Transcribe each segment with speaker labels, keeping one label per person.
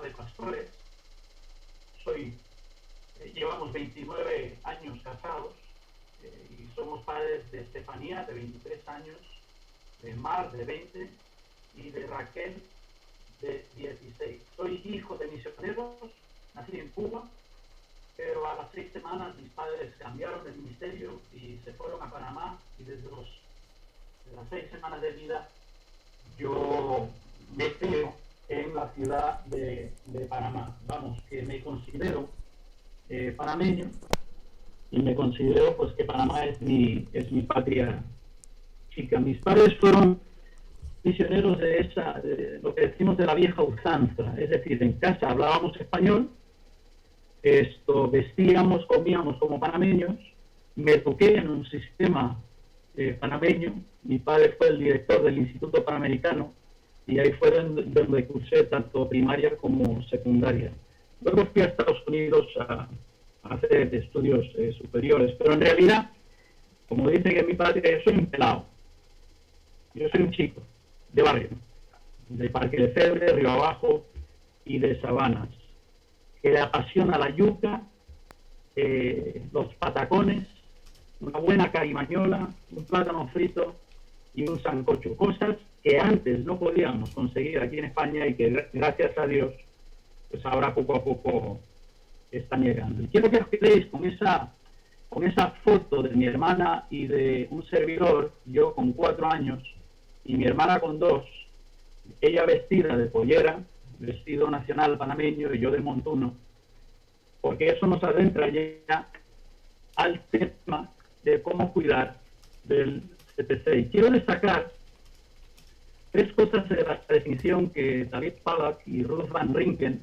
Speaker 1: de pastores. Llevamos 29 años casados y somos padres de Estefanía, de 23 años, de Mar, de 20, y de Raquel, de 16. Soy hijo de misioneros, nací en Cuba, pero a las 6 semanas mis padres cambiaron de ministerio y se fueron a Panamá, y desde las 6 semanas de vida yo me creo en la ciudad de Panamá. Vamos, que me considero panameño, y me considero pues que Panamá es mi patria chica. Mis padres fueron misioneros de lo que decimos de la vieja usanza, es decir, en casa hablábamos español, vestíamos, comíamos como panameños. Me eduqué en un sistema panameño. Mi padre fue el director del Instituto Panamericano y ahí fue donde cursé tanto primaria como secundaria. Luego fui a Estados Unidos a hacer estudios superiores, pero en realidad, como dice que mi padre, yo soy un pelado. Yo soy un chico de barrio, de Parque Lefebvre, Río Abajo y de Sabanas, que le apasiona la yuca, los patacones, una buena carimañola, un plátano frito y un sancocho, cosas que antes no podíamos conseguir aquí en España y que gracias a Dios pues ahora poco a poco están llegando. Y quiero que os quedéis con esa foto de mi hermana y de un servidor, yo con 4 años y mi hermana con 2, ella vestida de pollera, vestido nacional panameño, y yo de montuno, porque eso nos adentra ya al tema de cómo cuidar del CPC. Y quiero destacar 3 cosas de la definición que David Pollack y Ruth Van Rinken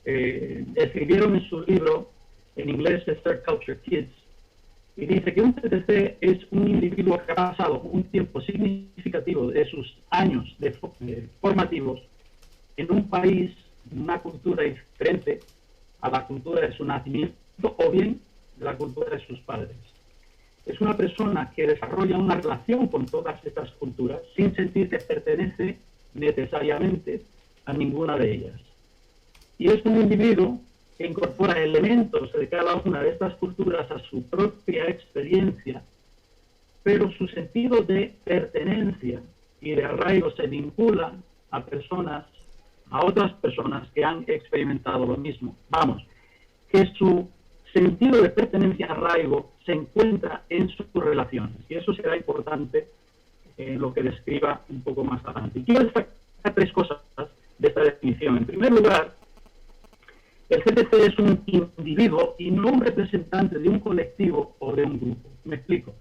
Speaker 1: escribieron en su libro, en inglés, Third Culture Kids, y dice que un CPC es un individuo que ha pasado un tiempo significativo de sus años formativos en un país, una cultura diferente a la cultura de su nacimiento o bien de la cultura de sus padres. Es una persona que desarrolla una relación con todas estas culturas sin sentir que pertenece necesariamente a ninguna de ellas. Y es un individuo que incorpora elementos de cada una de estas culturas a su propia experiencia, pero su sentido de pertenencia y de arraigo se vincula a otras personas que han experimentado lo mismo. Vamos, que su sentido de pertenencia y arraigo se encuentra en sus relaciones, y eso será importante en lo que describa un poco más adelante. Quiero destacar 3 cosas de esta definición. En primer lugar, el CPC es un individuo y no un representante de un colectivo o de un grupo. Me explico.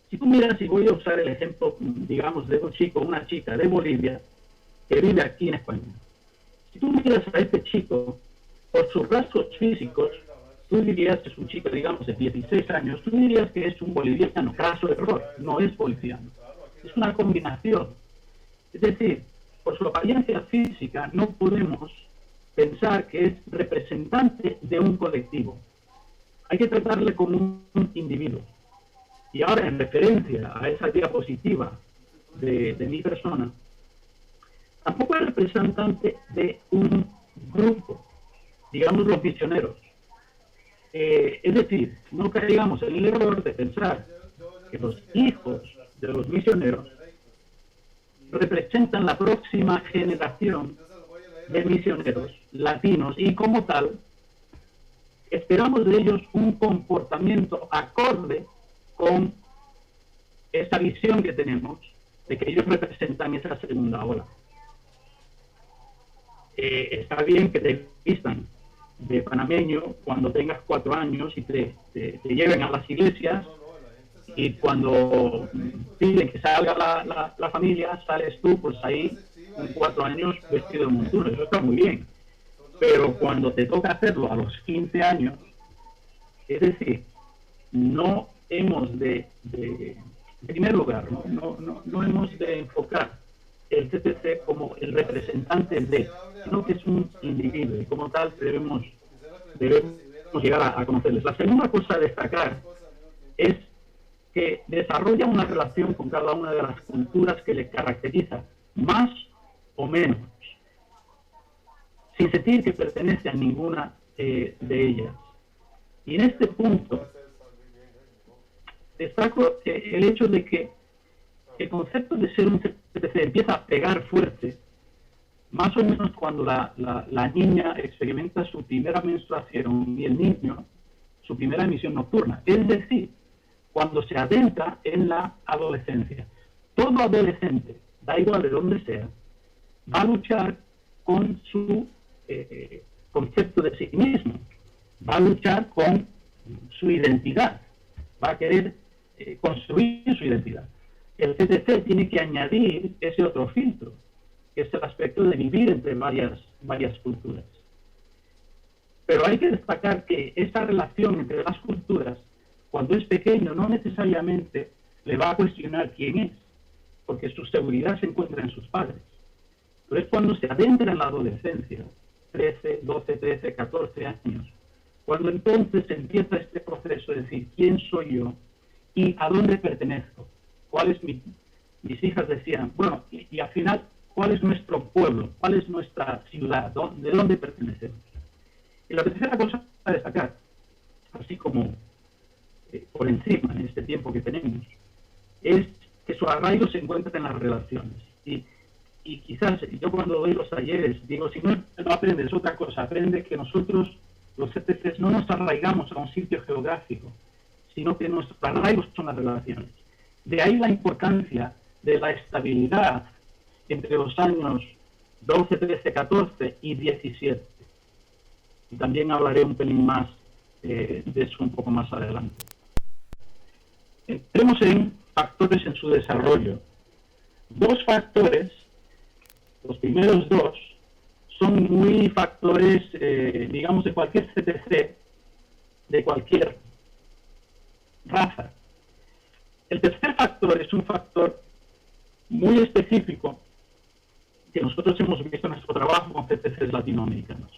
Speaker 1: Si tú miras, y voy a usar el ejemplo, digamos, de un chico o una chica de Bolivia que vive aquí en España. Si tú miras a este chico, por sus rasgos físicos, tú dirías que es un chico, digamos, de 16 años, tú dirías que es un boliviano. Caso de error, no es boliviano. Es una combinación. Es decir, por su apariencia física no podemos pensar que es representante de un colectivo. Hay que tratarle como un individuo. Y ahora, en referencia a esa diapositiva de mi persona, tampoco es representante de un grupo, digamos los misioneros. Es decir, no caigamos en el error de pensar que los hijos de los misioneros representan la próxima generación de misioneros latinos, y como tal esperamos de ellos un comportamiento acorde con esa visión que tenemos de que ellos representan esa segunda ola. Está bien que te vistan de panameño cuando tengas 4 años y te lleven a las iglesias, y cuando piden que salga la familia, sales tú pues ahí con 4 años vestido de montuno. Eso está muy bien, pero cuando te toca hacerlo a los 15 años, es decir, no hemos en primer lugar, no hemos de enfocar el CPC como el representante de, sino que es un individuo, y como tal debemos llegar a conocerles. La segunda cosa a destacar es que desarrolla una relación con cada una de las culturas que le caracteriza, más o menos. sin sentir que pertenece a ninguna de ellas. Y en este punto destaco el hecho de que el concepto de ser un CTC empieza a pegar fuerte más o menos cuando la niña experimenta su primera menstruación y el niño su primera emisión nocturna. Es decir, cuando se adentra en la adolescencia. Todo adolescente, da igual de dónde sea, va a luchar con su concepto de sí mismo, va a luchar con su identidad, va a querer construir su identidad. El CTC tiene que añadir ese otro filtro, que es el aspecto de vivir entre varias culturas. Pero hay que destacar que esta relación entre las culturas, cuando es pequeño, no necesariamente le va a cuestionar quién es, porque su seguridad se encuentra en sus padres. Pero es cuando se adentra en la adolescencia, 13, 12, 13, 14 años, cuando entonces empieza este proceso de decir quién soy yo y a dónde pertenezco, cuál es mis hijas decían, bueno, y al final, cuál es nuestro pueblo, cuál es nuestra ciudad, de dónde pertenecemos. Y la tercera cosa a destacar, así como por encima en este tiempo que tenemos, es que su arraigo se encuentra en las relaciones. Y quizás yo cuando doy los talleres digo, si no aprendes otra cosa, aprende que nosotros, los CTCs, no nos arraigamos a un sitio geográfico, sino que nuestros arraigos son las relaciones. De ahí la importancia de la estabilidad entre los años 12, 13, 14 y 17. Y también hablaré un pelín más de eso un poco más adelante. Entremos en factores en su desarrollo. Dos factores, los primeros dos, son muy factores, digamos, de cualquier CTC, de cualquier raza. El tercer factor es un factor muy específico que nosotros hemos visto en nuestro trabajo con CTCs latinoamericanos.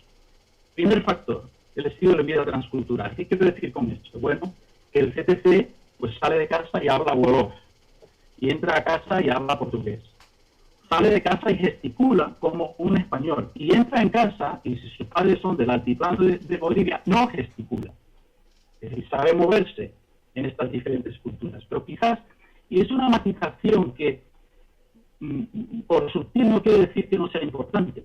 Speaker 1: Primer factor, el estilo de vida transcultural. ¿Qué quiero decir con esto? Bueno, que el CTC pues sale de casa y habla wolof, y entra a casa y habla portugués. Sale de casa y gesticula como un español, y entra en casa, y si sus padres son del altiplano de Bolivia, no gesticula. Es decir, sabe moverse en estas diferentes culturas. Pero quizás, y es una matización que por sutil no quiere decir que no sea importante.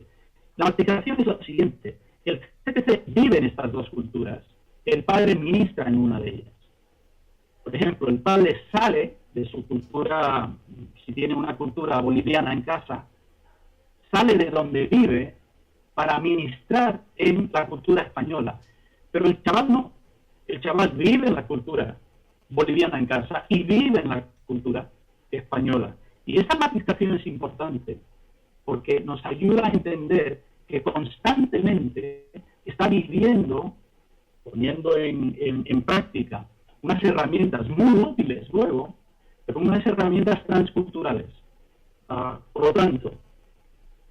Speaker 1: La matización es la siguiente. El CTC vive en estas dos culturas. El padre ministra en una de ellas. Por ejemplo, el padre sale de su cultura, si tiene una cultura boliviana en casa, sale de donde vive para ministrar en la cultura española. Pero el chaval no. El chaval vive en la cultura boliviana en casa y vive en la cultura española. Y esa matización es importante porque nos ayuda a entender que constantemente está viviendo, poniendo en práctica unas herramientas muy útiles luego, pero unas herramientas transculturales. Por lo tanto,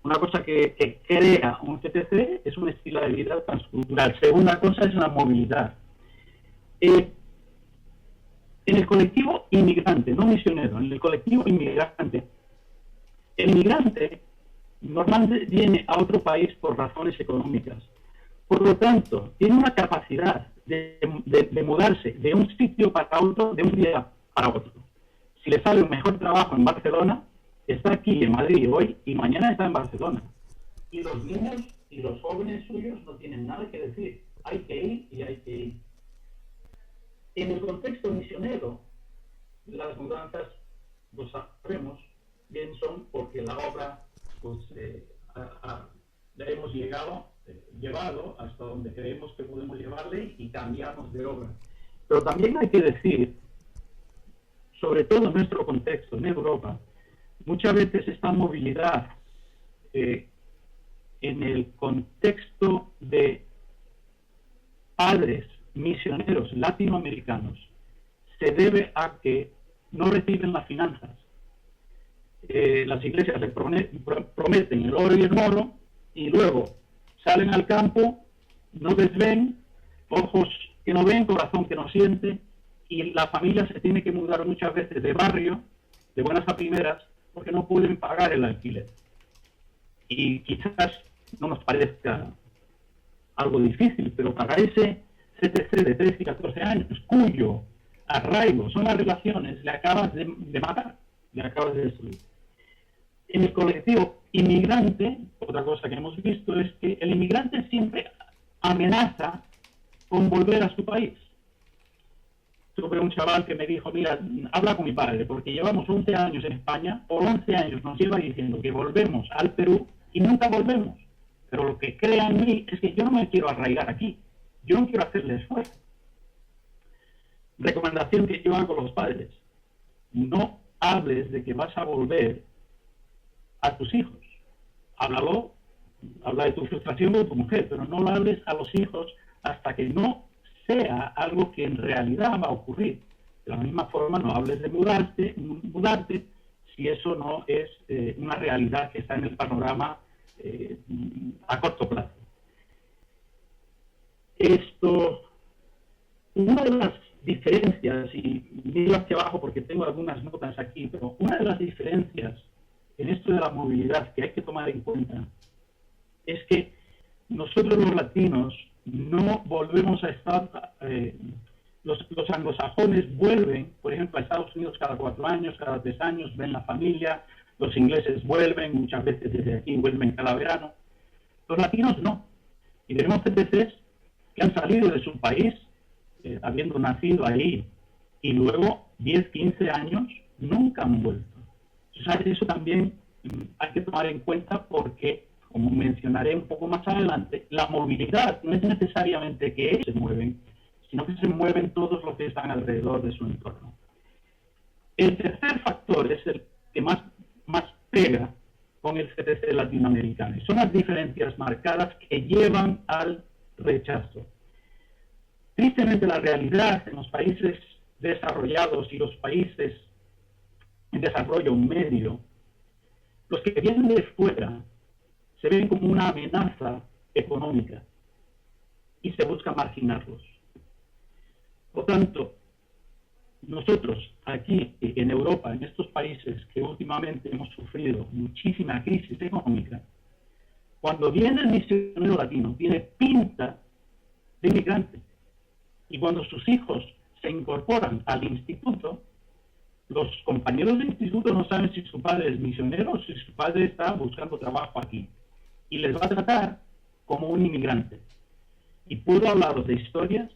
Speaker 1: una cosa que crea un CTC es un estilo de vida transcultural. Segunda cosa es la movilidad. En el colectivo inmigrante, no misionero, en el colectivo inmigrante, el inmigrante normalmente viene a otro país por razones económicas. Por lo tanto, tiene una capacidad de mudarse de un sitio para otro, de un día para otro. Si le sale un mejor trabajo en Barcelona, está aquí en Madrid hoy y mañana está en Barcelona. Y los niños y los jóvenes suyos no tienen nada que decir. Hay que ir y hay que ir. En el contexto misionero, las mudanzas, lo sabemos, bien son porque la obra pues, la hemos llevado hasta donde creemos que podemos llevarle y cambiamos de obra. Pero también hay que decir, sobre todo en nuestro contexto, en Europa, muchas veces esta movilidad en el contexto de padres misioneros latinoamericanos se debe a que no reciben las finanzas. Las iglesias les prometen el oro y el moro y luego salen al campo, no les ven, ojos que no ven, corazón que no siente, y la familia se tiene que mudar muchas veces de barrio, de buenas a primeras, porque no pueden pagar el alquiler. Y quizás no nos parezca algo difícil, pero para ese CTC de 13 y 14 años, cuyo arraigo son las relaciones, le acabas de matar, le acabas de destruir. En el colectivo inmigrante, otra cosa que hemos visto es que el inmigrante siempre amenaza con volver a su país. Tuve un chaval que me dijo, mira, habla con mi padre, porque llevamos 11 años en España, por 11 años nos lleva diciendo que volvemos al Perú y nunca volvemos. Pero lo que crea en mí es que yo no me quiero arraigar aquí, yo no quiero hacerle esfuerzo. Recomendación que yo hago a los padres: no hables de que vas a volver a tus hijos. Háblalo, habla de tu frustración con tu mujer, pero no lo hables a los hijos hasta que no sea algo que en realidad va a ocurrir. De la misma forma, no hables de mudarte si eso no es una realidad que está en el panorama a corto plazo. Una de las diferencias, y miro hacia abajo porque tengo algunas notas aquí, pero una de las diferencias en esto de la movilidad que hay que tomar en cuenta es que nosotros los latinos no volvemos a estar, los anglosajones vuelven, por ejemplo, a Estados Unidos cada 4 años, cada 3 años, ven la familia, los ingleses vuelven, muchas veces desde aquí vuelven cada verano. Los latinos no. Y tenemos CTCs que han salido de su país, habiendo nacido ahí, y luego 10, 15 años nunca han vuelto. O sea, eso también hay que tomar en cuenta porque, como mencionaré un poco más adelante, la movilidad no es necesariamente que ellos se mueven, sino que se mueven todos los que están alrededor de su entorno. El tercer factor es el que más pega con el CTC latinoamericano, y son las diferencias marcadas que llevan al rechazo. Tristemente, la realidad en los países desarrollados y los países en desarrollo medio, los que vienen de fuera se ven como una amenaza económica y se busca marginarlos. Por tanto, nosotros aquí en Europa, en estos países que últimamente hemos sufrido muchísima crisis económica, cuando viene el misionero latino, tiene pinta de inmigrante. Y cuando sus hijos se incorporan al instituto, los compañeros del instituto no saben si su padre es misionero o si su padre está buscando trabajo aquí. Y les va a tratar como un inmigrante. Y puedo hablaros de historias,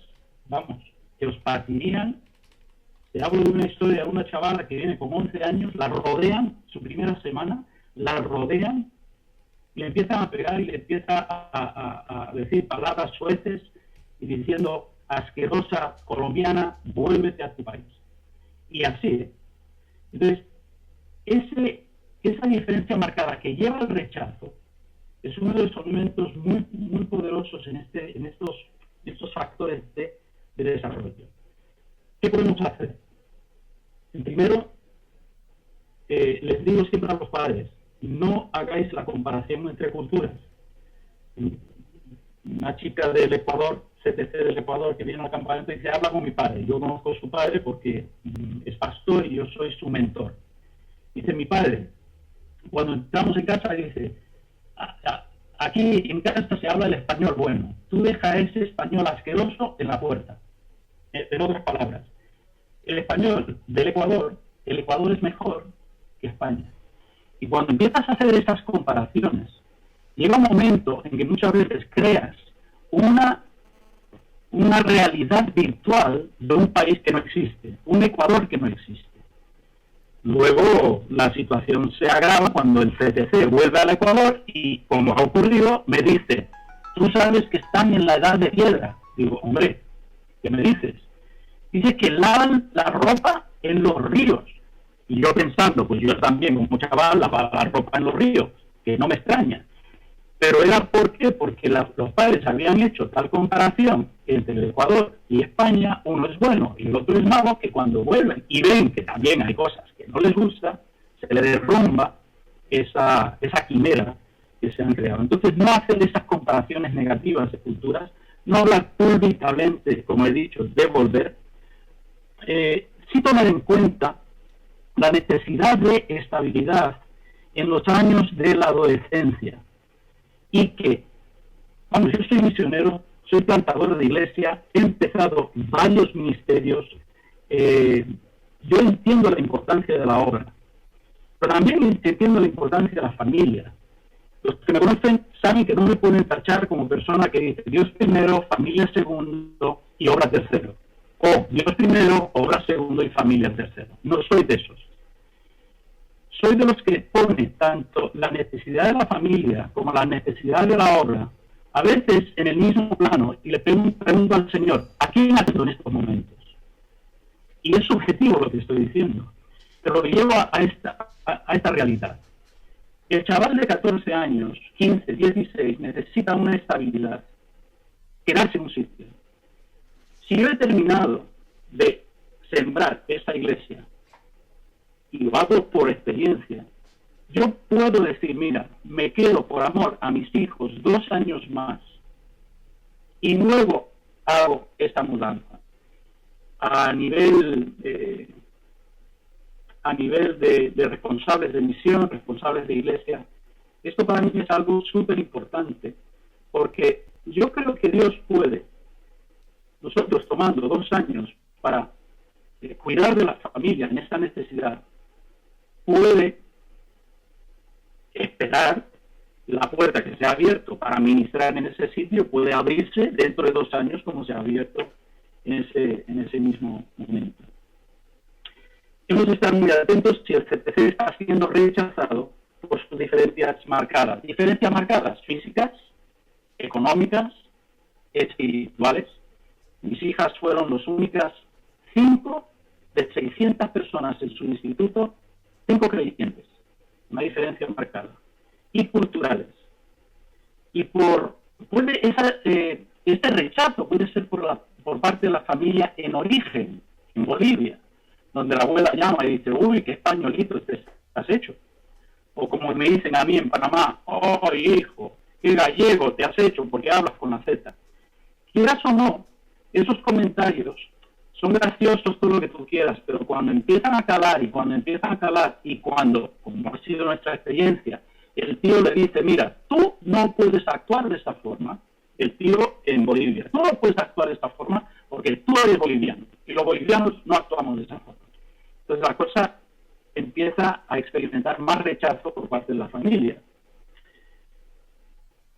Speaker 1: que os partirían. Te hablo de una historia de una chavala que viene con 11 años, la rodean, su primera semana, la rodean, le empiezan a pegar y le empiezan a decir palabras sueces y diciendo: asquerosa colombiana, vuélvete a tu país. Y así, entonces, esa diferencia marcada que lleva al rechazo es uno de los elementos muy, muy poderosos en estos factores de desarrollo. ¿Qué podemos hacer? Primero, les digo siempre a los padres: no hagáis la comparación entre culturas. Una chica del Ecuador, CTC del Ecuador, que viene al campamento y dice: habla con mi padre. Yo conozco a su padre porque es pastor y yo soy su mentor. Dice: mi padre, cuando entramos en casa, dice: aquí en casa se habla el español bueno. Tú deja ese español asqueroso en la puerta. En otras palabras, el español del Ecuador, el Ecuador es mejor que España. Y cuando empiezas a hacer esas comparaciones, llega un momento en que muchas veces creas una realidad virtual de un país que no existe, un Ecuador que no existe. Luego la situación se agrava cuando el CTC vuelve al Ecuador y, como ha ocurrido, me dice: tú sabes que están en la edad de piedra. Digo: hombre, ¿qué me dices? Dice que lavan la ropa en los ríos. Y yo pensando, pues yo también como chaval lavaba la ropa en los ríos, que no me extraña. Pero era ¿por qué? Porque los padres habían hecho tal comparación entre el Ecuador y España: uno es bueno y el otro es malo, que cuando vuelven y ven que también hay cosas que no les gusta, se le derrumba esa quimera que se han creado. Entonces, no hacer esas comparaciones negativas de culturas, no hablar públicamente, como he dicho, de volver, sí tomar en cuenta la necesidad de estabilidad en los años de la adolescencia. y que, vamos, yo soy misionero, soy plantador de iglesia, he empezado varios ministerios, yo entiendo la importancia de la obra, pero también entiendo la importancia de la familia. Los que me conocen saben que no me pueden tachar como persona que dice Dios primero, familia segundo y obra tercero. O Dios primero, obra segundo y familia tercero. No soy de esos. Soy de los que pone tanto la necesidad de la familia como la necesidad de la obra, a veces en el mismo plano, y le pregunto al Señor, ¿a quién atiendo en estos momentos? Y es subjetivo lo que estoy diciendo, pero lo llevo a esta realidad. El chaval de 14 años, 15, 16, necesita una estabilidad, quedarse en un sitio. Si yo he terminado de sembrar esa iglesia, y lo hago por experiencia, yo puedo decir, mira, me quedo por amor a mis hijos 2 años más, y luego hago esta mudanza. A nivel de responsables de misión, responsables de iglesia, esto para mí es algo súper importante, porque yo creo que Dios puede, nosotros tomando 2 años para cuidar de la familia en esta necesidad, puede esperar la puerta que se ha abierto para ministrar en ese sitio, puede abrirse dentro de 2 años como se ha abierto en ese mismo momento. Hemos de estar muy atentos si el CTC está siendo rechazado por sus diferencias marcadas físicas, económicas, espirituales. Mis hijas fueron las únicas 5 de 600 personas en su instituto, 5 creyentes, una diferencia marcada, y culturales. Y este rechazo puede ser por parte de la familia en origen, en Bolivia, donde la abuela llama y dice, uy, qué españolito te has hecho. O como me dicen a mí en Panamá, oh, hijo, qué gallego te has hecho porque hablas con la Z. Quieras o no, esos comentarios son graciosos, todo lo que tú quieras, pero cuando empiezan a calar, y cuando, como ha sido nuestra experiencia, el tío le dice, mira, tú no puedes actuar de esta forma, el tío en Bolivia, tú no puedes actuar de esta forma porque tú eres boliviano, y los bolivianos no actuamos de esa forma. Entonces la cosa empieza a experimentar más rechazo por parte de la familia,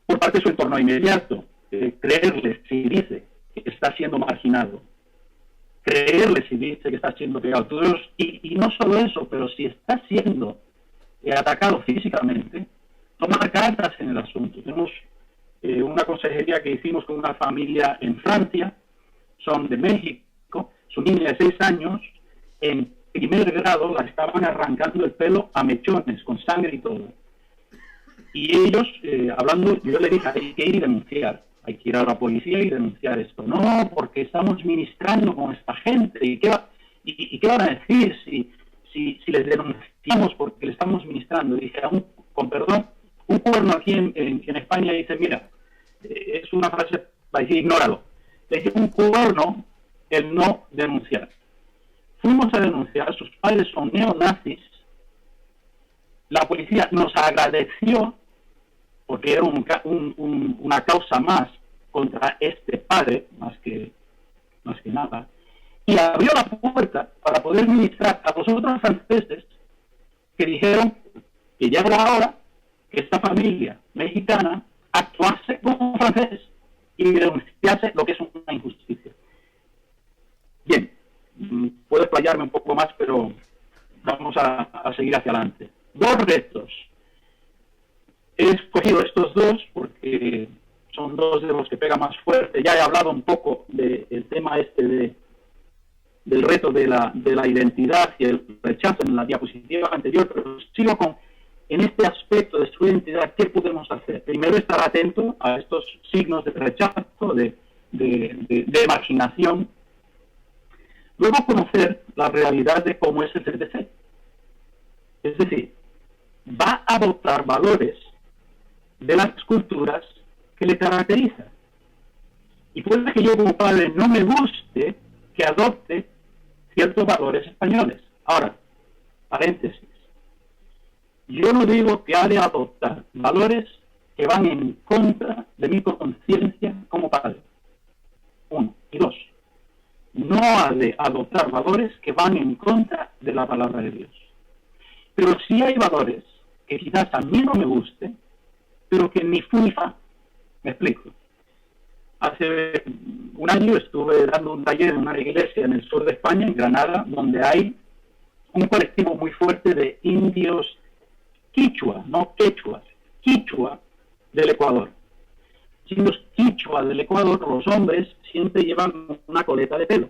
Speaker 1: por parte de su entorno inmediato, creerle si dice que está siendo marginado, creerle si dice que está siendo pegado. Y no solo eso, pero si está siendo atacado físicamente, tomar cartas en el asunto. Tenemos una consejería que hicimos con una familia en Francia, son de México, su niña de 6 años, en primer grado la estaban arrancando el pelo a mechones, con sangre y todo. Y ellos, hablando, yo le dije, hay que ir y denunciar, hay que ir a la policía y denunciar esto. No, porque estamos ministrando con esta gente, ¿y qué van a decir si les denunciamos porque le estamos ministrando? Dije, con perdón, un cuerno aquí en España dice, mira, es una frase para decir, ignóralo. Le dije, un cuerno el no denunciar. Fuimos a denunciar, sus padres son neonazis, la policía nos agradeció porque era una causa más contra este padre, más que nada, y abrió la puerta para poder ministrar a los otros franceses que dijeron que ya era hora que esta familia mexicana actuase como franceses y denunciase lo que es una injusticia. Bien, puedo explayarme un poco más, pero vamos a seguir hacia adelante. 2 retos. He escogido estos 2 porque son 2 de los que pega más fuerte. Ya he hablado un poco del tema del reto de la identidad y el rechazo en la diapositiva anterior, pero sigo en este aspecto de su identidad, ¿qué podemos hacer? Primero, estar atento a estos signos de rechazo, de marginación. Luego, conocer la realidad de cómo es el CTC. Es decir, va a adoptar valores de las culturas que le caracterizan. Y puede que yo como padre no me guste que adopte ciertos valores españoles. Ahora, paréntesis. Yo no digo que ha de adoptar valores que van en contra de mi conciencia como padre. 1. Y 2. No ha de adoptar valores que van en contra de la palabra de Dios. Pero sí hay valores que quizás a mí no me gusten, pero que ni fu ni fa. Me explico. Hace un año estuve dando un taller en una iglesia en el sur de España, en Granada, donde hay un colectivo muy fuerte de indios quichua, no quechua, quichua del Ecuador. Los quichua del Ecuador, los hombres siempre llevan una coleta de pelo.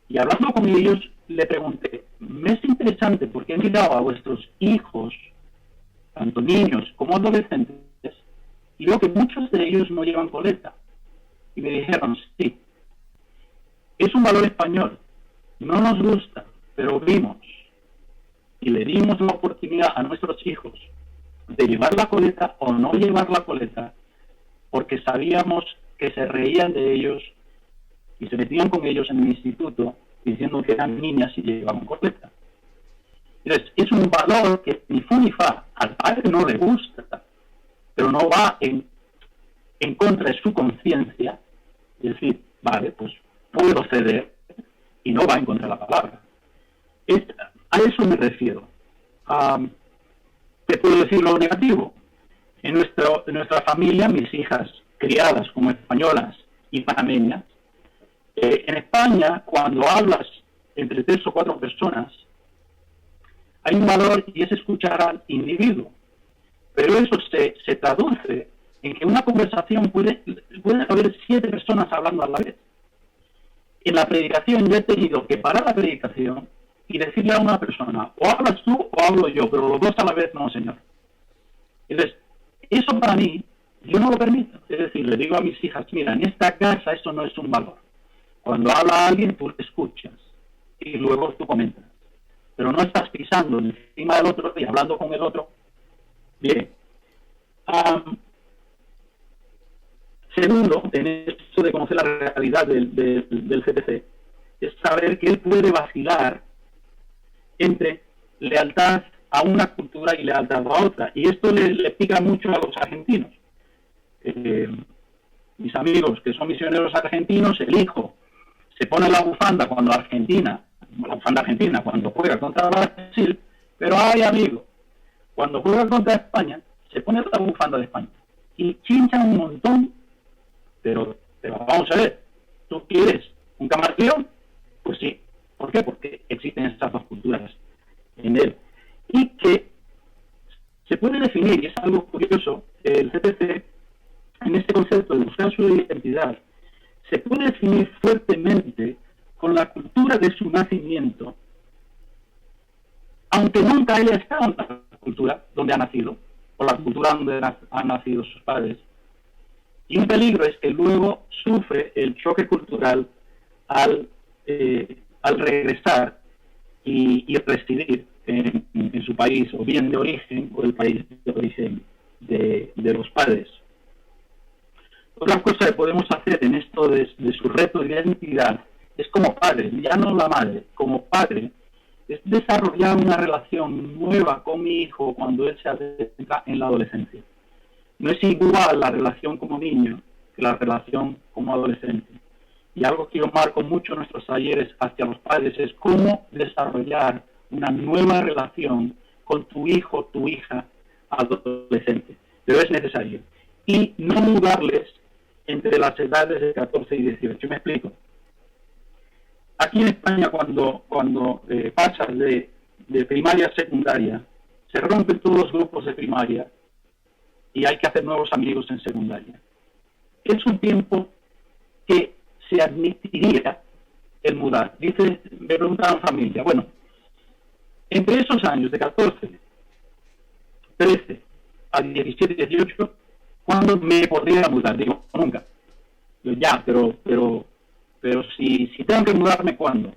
Speaker 1: Y hablando con ellos, le pregunté, me es interesante porque he mirado a vuestros hijos, tanto niños como adolescentes, y veo que muchos de ellos no llevan coleta. Y me dijeron, sí, es un valor español, no nos gusta, pero vimos y le dimos la oportunidad a nuestros hijos de llevar la coleta o no llevar la coleta, porque sabíamos que se reían de ellos y se metían con ellos en el instituto diciendo que eran niñas y llevaban coleta. Entonces, es un valor que ni fu ni fa, al padre no le gusta, pero no va en contra de su conciencia, es decir, vale, pues puedo ceder y no va en contra de la palabra. A eso me refiero. ¿Qué puedo decir lo negativo? En nuestra familia, mis hijas criadas como españolas y panameñas, en España, cuando hablas entre 3 o 4 personas, hay un valor y es escuchar al individuo. Pero eso se traduce en que una conversación puede haber 7 personas hablando a la vez. En la predicación yo he tenido que parar la predicación y decirle a una persona, o hablas tú o hablo yo, pero los dos a la vez no, señor. Entonces, eso para mí, yo no lo permito. Es decir, le digo a mis hijas, mira, en esta casa eso no es un valor. Cuando habla alguien, tú escuchas y luego tú comentas. Pero no estás pisando encima del otro y hablando con el otro. Bien. Segundo, en esto de conocer la realidad del CTC, es saber que él puede vacilar entre lealtad a una cultura y lealtad a otra. Y esto le pica mucho a los argentinos. Mis amigos que son misioneros argentinos, el hijo se pone la bufanda argentina cuando juega contra Brasil, pero hay amigo, cuando juega contra España, se pone la bufanda de España. Y chinchan un montón, pero vamos a ver, ¿tú quieres un camaleón? Pues sí. ¿Por qué? Porque existen estas dos culturas en él. Y que se puede definir, y es algo curioso, el CTC, en este concepto de buscar su identidad, se puede definir fuertemente con la cultura de su nacimiento, aunque nunca haya estado en la cultura donde ha nacido, o la cultura donde han nacido sus padres. Y un peligro es que luego sufre el choque cultural al regresar y residir en su país, o bien de origen, o el país de origen de los padres. Otra cosa que podemos hacer en esto de su reto de identidad es como padre, ya no la madre, como padre, es desarrollar una relación nueva con mi hijo cuando él se adentra en la adolescencia. No es igual la relación como niño que la relación como adolescente. Y algo que yo marco mucho en nuestros talleres hacia los padres es cómo desarrollar una nueva relación con tu hijo, tu hija adolescente. Pero es necesario. Y no mudarles entre las edades de 14 y 18. Me explico. Aquí en España, cuando pasas de primaria a secundaria, se rompen todos los grupos de primaria y hay que hacer nuevos amigos en secundaria. Es un tiempo que se admitiría el mudar. Me preguntaban familia, bueno, entre esos años de 14, 13 a 17, 18, ¿cuándo me podría mudar? Digo, nunca. Digo, ya, pero si tengo que mudarme, ¿cuándo?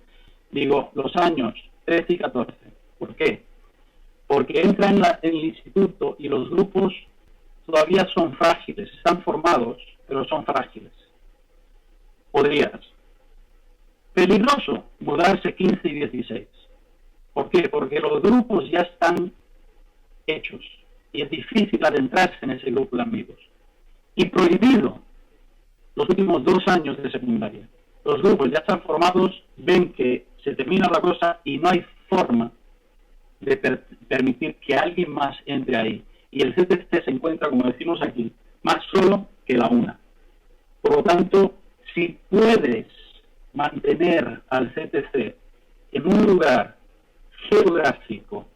Speaker 1: Digo, los años 13 y 14. ¿Por qué? Porque entra en el instituto y los grupos todavía son frágiles, están formados, pero son frágiles. Podrías. Peligroso mudarse 15 y 16. ¿Por qué? Porque los grupos ya están hechos, y es difícil adentrarse en ese grupo de amigos. Y prohibido los últimos 2 años de secundaria. Los grupos ya están formados, ven que se termina la cosa y no hay forma de permitir que alguien más entre ahí. Y el CTC se encuentra, como decimos aquí, más solo que la una. Por lo tanto, si puedes mantener al CTC en un lugar geográfico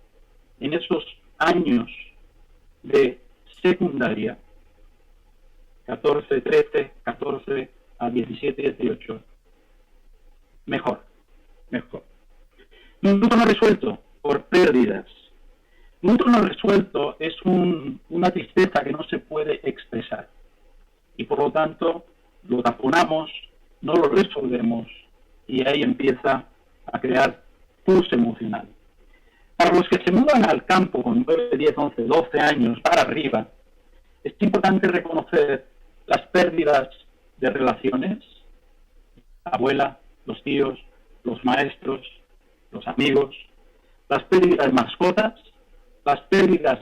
Speaker 1: en esos años de secundaria, 14, 13, 14 a 17, 18, mejor. Un luto no resuelto por pérdidas. Un luto no resuelto es una tristeza que no se puede expresar. Y por lo tanto, lo taponamos, no lo resolvemos, y ahí empieza a crear pulso emocional. Para los que se mudan al campo con 9, 10, 11, 12 años para arriba, es importante reconocer las pérdidas de relaciones, la abuela, los tíos, los maestros, los amigos, las pérdidas de mascotas, las pérdidas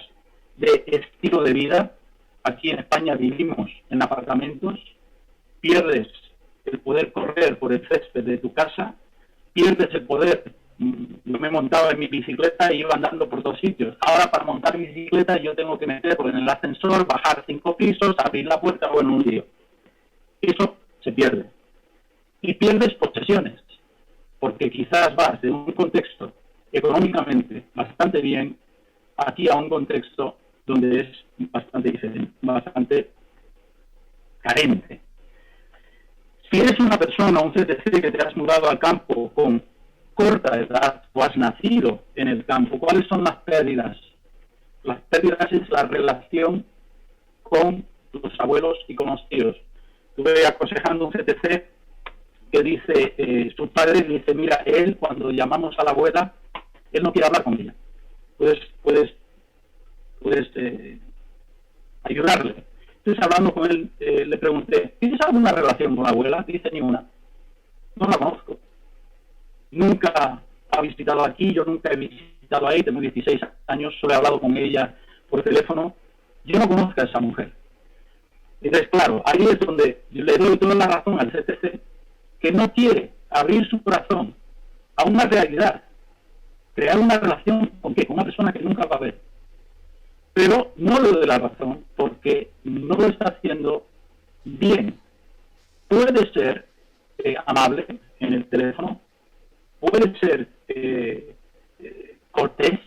Speaker 1: de estilo de vida. Aquí en España vivimos en apartamentos, pierdes el poder correr por el césped de tu casa, pierdes el poder. Yo me montaba en mi bicicleta y iba andando por todos sitios. Ahora para montar mi bicicleta yo tengo que meterlo en el ascensor, bajar 5 pisos, abrir la puerta o en un lío. Eso se pierde. Y pierdes posesiones, porque quizás vas de un contexto económicamente bastante bien aquí a un contexto donde es bastante diferente, bastante carente. Si eres una persona, un CTC, que te has mudado al campo con corta edad o has nacido en el campo, ¿cuáles son las pérdidas? Las pérdidas es la relación con los abuelos y con los tíos. Estuve aconsejando un CTC que dice, su padre dice, mira, él cuando llamamos a la abuela, él no quiere hablar con ella. Puedes ayudarle. Entonces, hablando con él, le pregunté, ¿tienes alguna relación con la abuela? Dice, ni una. No la conozco. Nunca ha visitado aquí, yo nunca he visitado ahí, tengo 16 años, solo he hablado con ella por teléfono. Yo no conozco a esa mujer. Entonces, claro, ahí es donde yo le doy toda la razón al CTC, que no quiere abrir su corazón a una realidad, crear una relación con una persona que nunca va a ver. Pero no le doy la razón porque no lo está haciendo bien. Puede ser amable en el teléfono, puede ser cortés,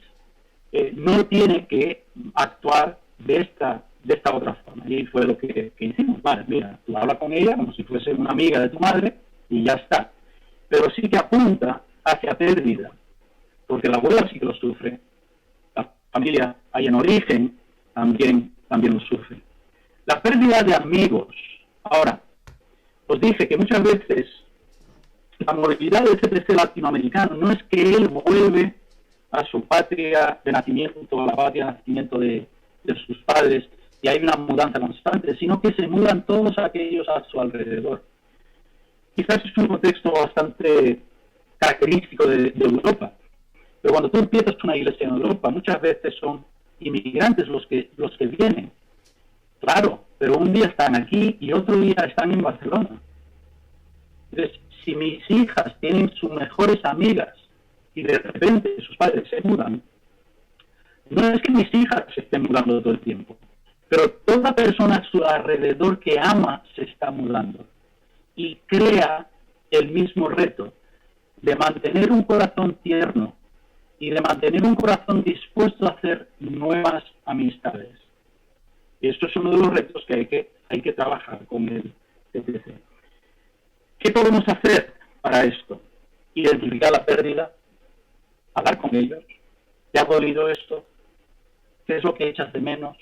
Speaker 1: no tiene que actuar de esta otra forma. Y fue lo que hicimos. Vale, mira, tú hablas con ella como si fuese una amiga de tu madre y ya está. Pero sí que apunta hacia pérdida, porque la abuela sí que lo sufre, la familia ahí en origen también lo sufre. La pérdida de amigos. Ahora, os dije que muchas veces la movilidad del CTC latinoamericano no es que él vuelve a su patria de nacimiento, a la patria de nacimiento de sus padres, y hay una mudanza constante, sino que se mudan todos aquellos a su alrededor. Quizás es un contexto bastante característico de Europa, pero cuando tú empiezas una iglesia en Europa, muchas veces son inmigrantes los que vienen. Claro, pero un día están aquí y otro día están en Barcelona. Entonces, si mis hijas tienen sus mejores amigas y de repente sus padres se mudan, no es que mis hijas se estén mudando todo el tiempo, pero toda persona a su alrededor que ama se está mudando y crea el mismo reto de mantener un corazón tierno y de mantener un corazón dispuesto a hacer nuevas amistades. Y esto es uno de los retos que hay que trabajar con el CTC. ¿Qué podemos hacer para esto? Identificar la pérdida, hablar con ellos. ¿Te ha dolido esto? ¿Qué es lo que echas de menos?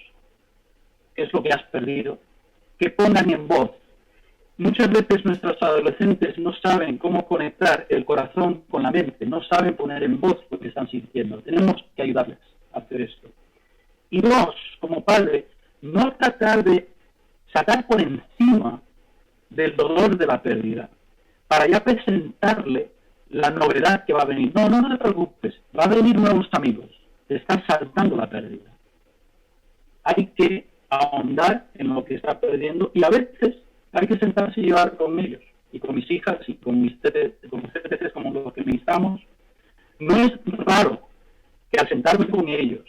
Speaker 1: ¿Qué es lo que has perdido? Que pongan en voz. Muchas veces nuestros adolescentes no saben cómo conectar el corazón con la mente, no saben poner en voz lo que están sintiendo. Tenemos que ayudarles a hacer esto. Y dos, como padre, no tratar de sacar por encima del dolor de la pérdida, para ya presentarle la novedad que va a venir. No te preocupes, va a venir nuevos amigos, te están saltando la pérdida. hay que ahondar en lo que está perdiendo y a veces hay que sentarse y llevar con ellos y con mis hijas y con mis TTCs como los que necesitamos. No es raro que al sentarme con ellos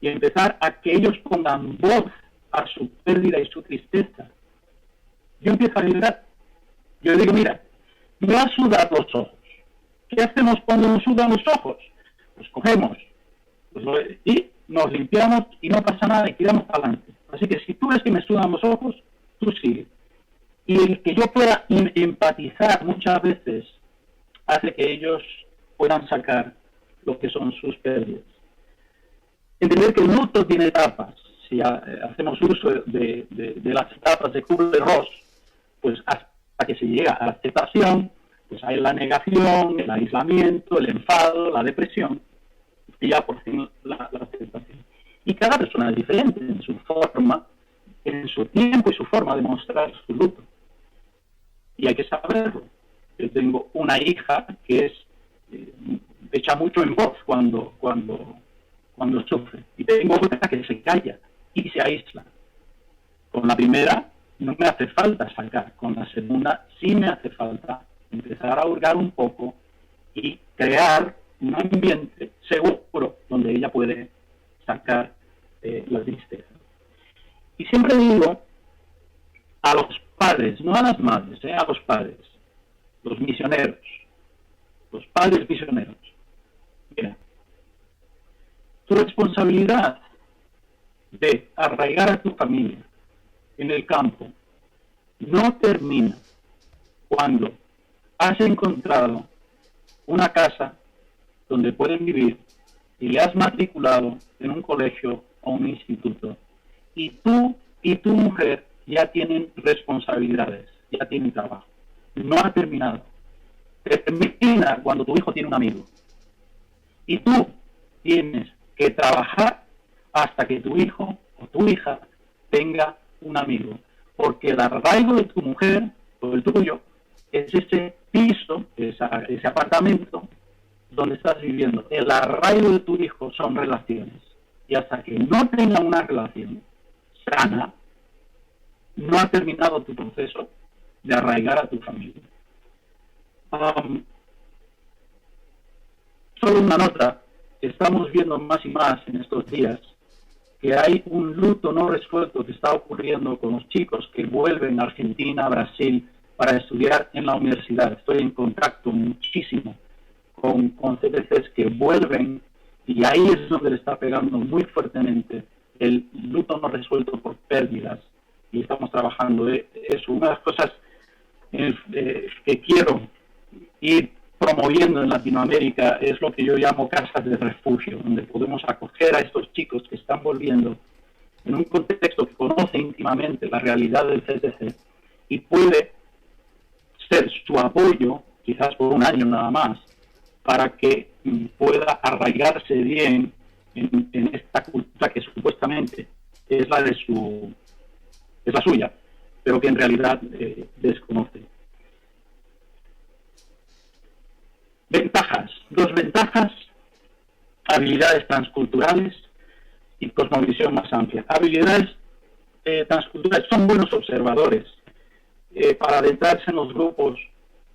Speaker 1: y empezar a que ellos pongan voz a su pérdida y su tristeza, yo empiezo a liberar. Yo digo, mira, me va a sudar los ojos. ¿Qué hacemos cuando nos sudan los ojos? Pues cogemos y nos limpiamos y no pasa nada y tiramos para adelante. Así que si tú ves que me sudan los ojos, tú sigue. Y el que yo pueda empatizar muchas veces hace que ellos puedan sacar lo que son sus pérdidas. Entender que el luto tiene etapas. Si hacemos uso de las etapas de Kubler-Ross, pues hasta que se llega a la aceptación, pues hay la negación, el aislamiento, el enfado, la depresión, y ya por fin la aceptación. Y cada persona es diferente en su forma, en su tiempo y su forma de mostrar su luto. Y hay que saberlo. Yo tengo una hija que es echa mucho en voz cuando sufre. Y tengo otra que se calla y se aísla. Con la primera no me hace falta sacar. Con la segunda sí me hace falta empezar a hurgar un poco y crear un ambiente seguro donde ella puede sacar la tristeza. Y siempre digo a los padres, no a las madres, a los padres, los misioneros, los padres misioneros. Mira, tu responsabilidad de arraigar a tu familia en el campo no termina cuando has encontrado una casa donde pueden vivir y le has matriculado en un colegio o un instituto y tú y tu mujer ya tienen responsabilidades, ya tienen trabajo. No ha terminado. Termina cuando tu hijo tiene un amigo. Y tú tienes que trabajar hasta que tu hijo o tu hija tenga un amigo. Porque el arraigo de tu mujer o el tuyo es ese piso, ese apartamento donde estás viviendo. El arraigo de tu hijo son relaciones. Y hasta que no tenga una relación sana, no ha terminado tu proceso de arraigar a tu familia. Solo una nota, estamos viendo más y más en estos días que hay un luto no resuelto que está ocurriendo con los chicos que vuelven a Argentina, Brasil, para estudiar en la universidad. Estoy en contacto muchísimo con CTCs que vuelven y ahí es donde le está pegando muy fuertemente el luto no resuelto por pérdidas. Y estamos trabajando de eso. Una de las cosas que quiero ir promoviendo en Latinoamérica es lo que yo llamo casas de refugio, donde podemos acoger a estos chicos que están volviendo en un contexto que conoce íntimamente la realidad del CTC y puede ser su apoyo, quizás por un año nada más, para que pueda arraigarse bien en esta cultura que supuestamente es la suya, pero que en realidad desconoce. Ventajas, dos ventajas: habilidades transculturales y cosmovisión más amplia. Habilidades transculturales, son buenos observadores. Para adentrarse en los grupos,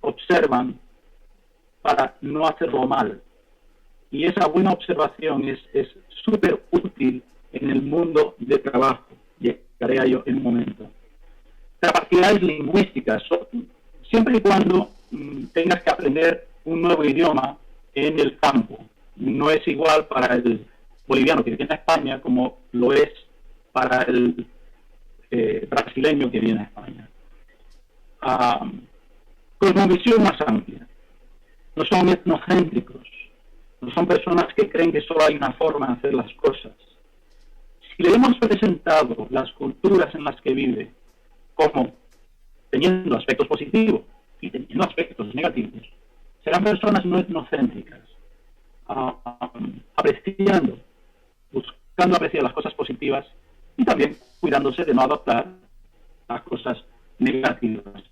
Speaker 1: observan para no hacerlo mal. Y esa buena observación es súper útil en el mundo de trabajo. Llegaré a ello en un momento. Capacidades lingüísticas, siempre y cuando tengas que aprender un nuevo idioma en el campo. No es igual para el boliviano que viene a España como lo es para el brasileño que viene a España. Cosmovisión más amplia. No son etnocéntricos. No son personas que creen que solo hay una forma de hacer las cosas. Si le hemos presentado las culturas en las que vive como teniendo aspectos positivos y teniendo aspectos negativos, serán personas no etnocéntricas, buscando apreciar las cosas positivas y también cuidándose de no adoptar las cosas negativas.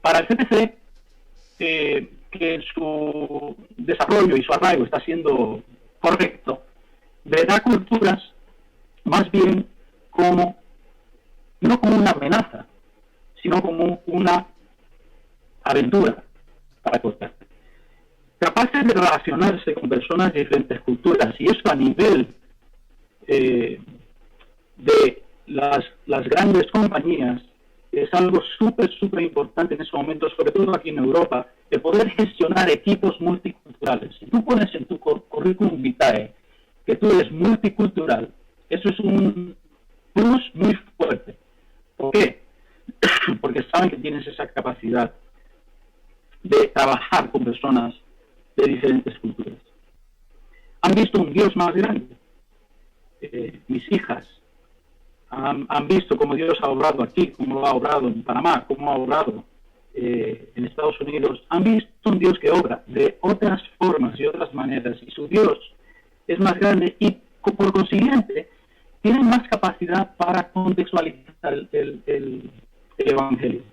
Speaker 1: Para el CTC, que su desarrollo y su arraigo está siendo correcto, verá culturas más bien como, no como una amenaza, sino como una aventura para contar. Capaces de relacionarse con personas de diferentes culturas, y eso a nivel de las grandes compañías es algo súper importante en estos momentos, sobre todo aquí en Europa, de poder gestionar equipos multiculturales. Si tú pones en tu currículum vitae que tú eres multicultural, eso es un plus muy fuerte. ¿Por qué? Porque saben que tienes esa capacidad de trabajar con personas de diferentes culturas. ¿Han visto un Dios más grande? Mis hijas han visto cómo Dios ha obrado aquí, cómo lo ha obrado en Panamá, cómo ha obrado en Estados Unidos. Han visto un Dios que obra de otras formas y otras maneras, y su Dios es más grande, y por consiguiente tienen más capacidad para contextualizar el Evangelio.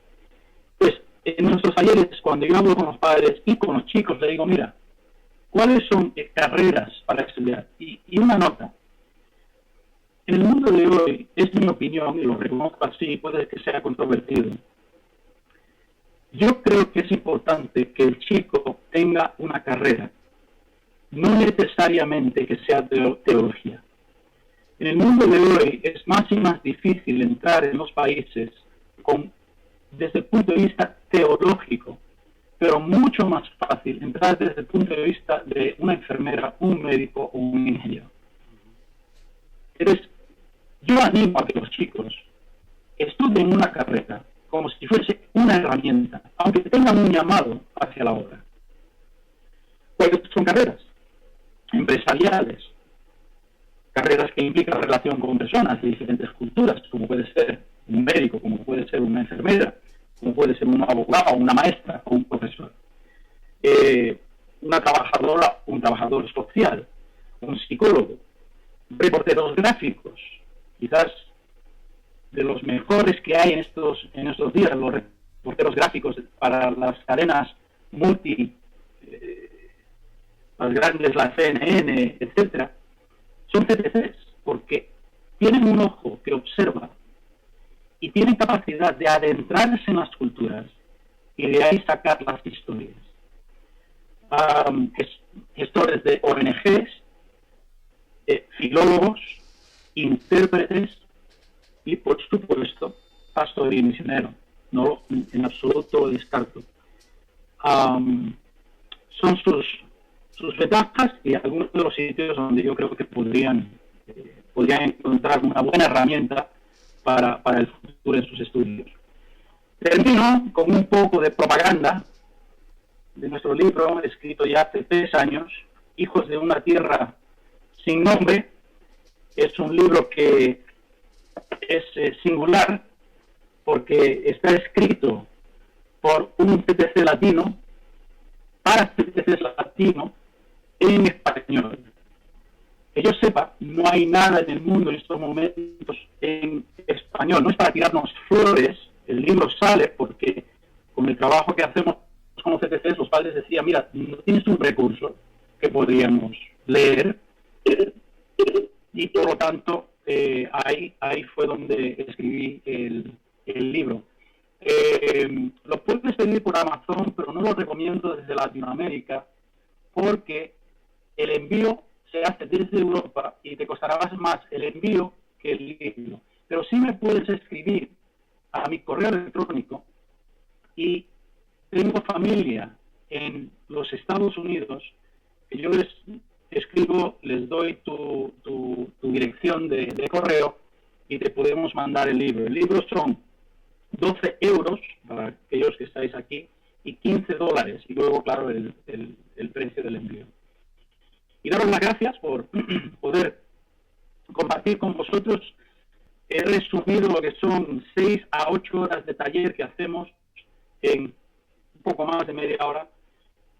Speaker 1: Pues en nuestros talleres, cuando yo hablo con los padres y con los chicos, les digo, mira, ¿cuáles son carreras para estudiar? Y una nota. En el mundo de hoy, es mi opinión, y lo reconozco así, puede que sea controvertido. Yo creo que es importante que el chico tenga una carrera, no necesariamente que sea teología. En el mundo de hoy es más y más difícil entrar en los países desde el punto de vista teológico, pero mucho más fácil entrar desde el punto de vista de una enfermera, un médico o un ingeniero. Entonces, yo animo a que los chicos estudien una carrera como si fuese una herramienta, aunque tengan un llamado hacia la obra. ¿Cuáles son carreras? Empresariales, carreras que implican relación con personas de diferentes culturas, como puede ser un médico, como puede ser una enfermera, como puede ser un abogado, una maestra o un profesor. Una trabajadora, un trabajador social, un psicólogo, reporteros gráficos, quizás de los mejores que hay en estos días, los reporteros gráficos para las cadenas las grandes, la CNN, etcétera, son CTCs, porque tienen un ojo que observa y tienen capacidad de adentrarse en las culturas y de ahí sacar las historias. Gestores de ONGs, filólogos, intérpretes y, por supuesto, pastor y misionero. No en absoluto descarto. Son sus ventajas y algunos de los sitios donde yo creo que podrían encontrar una buena herramienta para el futuro en sus estudios. Termino con un poco de propaganda de nuestro libro, escrito ya hace 3 años, Hijos de una tierra sin nombre. Es un libro que es singular porque está escrito por un CTC latino para CTC latino en español. Que yo sepa, no hay nada en el mundo en estos momentos en español. No es para tirarnos flores, el libro sale porque con el trabajo que hacemos con los CTCs, los padres decían, mira, no tienes un recurso que podríamos leer, y por lo tanto ahí fue donde escribí el libro. Lo puedes pedir por Amazon, pero no lo recomiendo desde Latinoamérica porque el envío se hace desde Europa y te costará más el envío que el libro. Pero sí me puedes escribir a mi correo electrónico, y tengo familia en los Estados Unidos que yo les escribo, les doy tu dirección de correo y te podemos mandar el libro. El libro son 12 euros para aquellos que estáis aquí y $15, y luego, claro, el precio del envío. Y daros las gracias por poder compartir con vosotros. He resumido lo que son 6 a 8 horas de taller que hacemos en un poco más de media hora,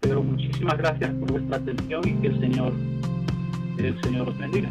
Speaker 1: pero muchísimas gracias por vuestra atención y que el Señor os bendiga.